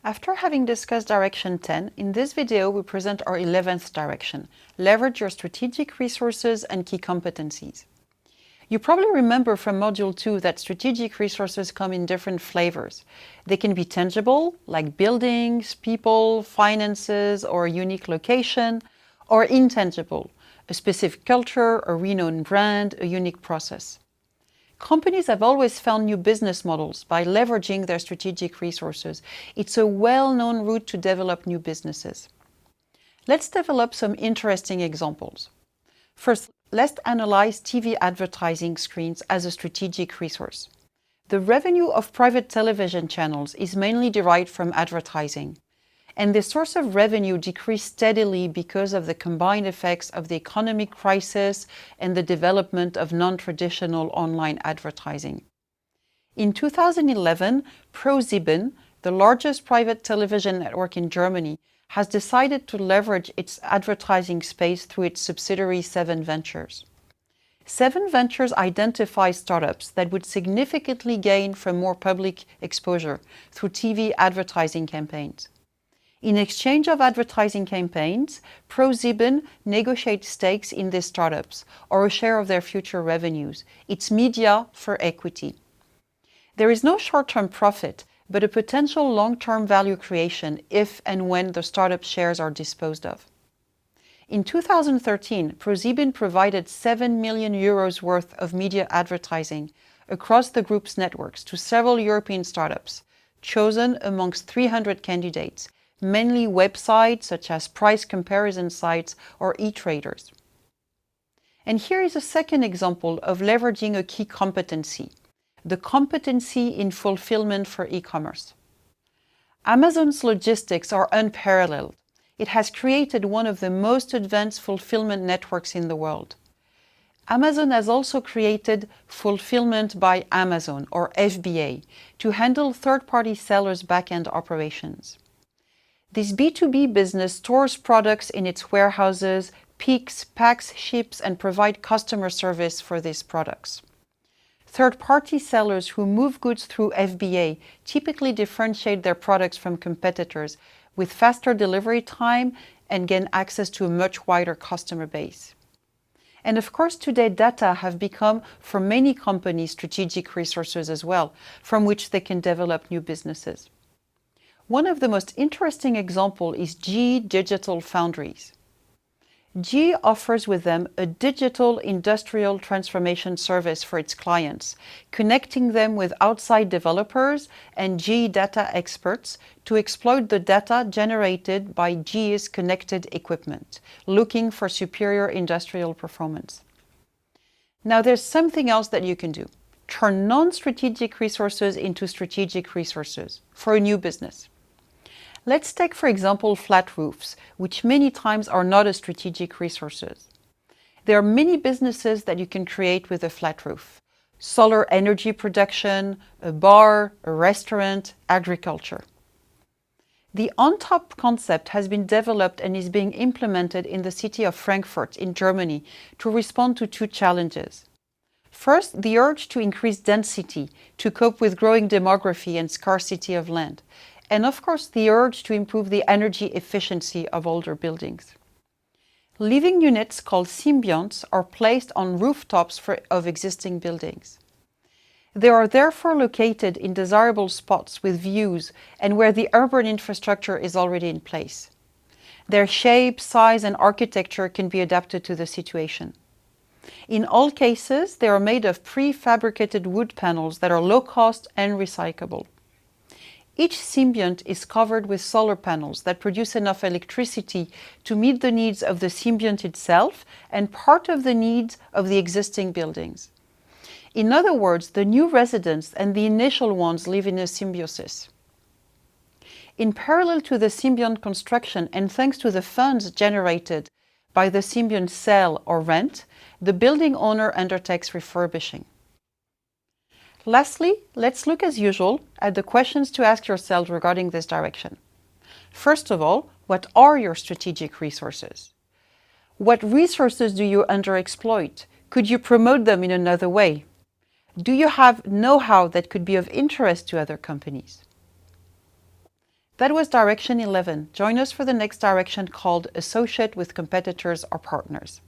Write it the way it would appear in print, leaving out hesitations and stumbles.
After having discussed direction 10, in this video we present our 11th direction: leverage your strategic resources and key competencies. You probably remember from Module 2 that strategic resources come in different flavors. They can be tangible, like buildings, people, finances, or a unique location, or intangible, a specific culture, a renowned brand, a unique process. Companies have always found new business models by leveraging their strategic resources. It's a well-known route to develop new businesses. Let's develop some interesting examples. First, let's analyze TV advertising screens as a strategic resource. The revenue of private television channels is mainly derived from advertising, and the source of revenue decreased steadily because of the combined effects of the economic crisis and the development of non-traditional online advertising. In 2011, ProSieben, the largest private television network in Germany, has decided to leverage its advertising space through its subsidiary 7 Ventures. 7 Ventures identifies startups that would significantly gain from more public exposure through TV advertising campaigns. In exchange of advertising campaigns, ProSieben negotiates stakes in these startups or a share of their future revenues. It's media for equity. There is no short-term profit, but a potential long-term value creation if and when the startup shares are disposed of. In 2013, ProSieben provided 7 million euros worth of media advertising across the group's networks to several European startups, chosen amongst 300 candidates, mainly websites such as price comparison sites or e-traders. And here is a second example of leveraging a key competency: the competency in fulfillment for e-commerce. Amazon's logistics are unparalleled. It has created one of the most advanced fulfillment networks in the world. Amazon has also created Fulfillment by Amazon, or FBA, to handle third-party sellers' back-end operations. This B2B business stores products in its warehouses, picks, packs, ships, and provides customer service for these products. Third-party sellers who move goods through FBA typically differentiate their products from competitors with faster delivery time and gain access to a much wider customer base. And of course, today data have become, for many companies, strategic resources as well, from which they can develop new businesses. One of the most interesting examples is GE Digital Foundries. GE offers with them a digital industrial transformation service for its clients, connecting them with outside developers and GE data experts to exploit the data generated by GE's connected equipment, looking for superior industrial performance. Now there's something else that you can do: turn non-strategic resources into strategic resources for a new business. Let's take, for example, flat roofs, which many times are not a strategic resources. There are many businesses that you can create with a flat roof: solar energy production, a bar, a restaurant, agriculture. The on-top concept has been developed and is being implemented in the city of Frankfurt in Germany to respond to 2 challenges. First, the urge to increase density to cope with growing demography and scarcity of land. And of course, the urge to improve the energy efficiency of older buildings. Living units called symbionts are placed on rooftops of existing buildings. They are therefore located in desirable spots with views and where the urban infrastructure is already in place. Their shape, size, and architecture can be adapted to the situation. In all cases, they are made of prefabricated wood panels that are low cost and recyclable. Each symbiont is covered with solar panels that produce enough electricity to meet the needs of the symbiont itself and part of the needs of the existing buildings. In other words, the new residents and the initial ones live in a symbiosis. In parallel to the symbiont construction, and thanks to the funds generated by the symbiont sale or rent, the building owner undertakes refurbishing. Lastly, let's look as usual at the questions to ask yourself regarding this direction. First of all, what are your strategic resources? What resources do you underexploit? Could you promote them in another way? Do you have know-how that could be of interest to other companies? That was direction 11. Join us for the next direction called Associate with Competitors or Partners.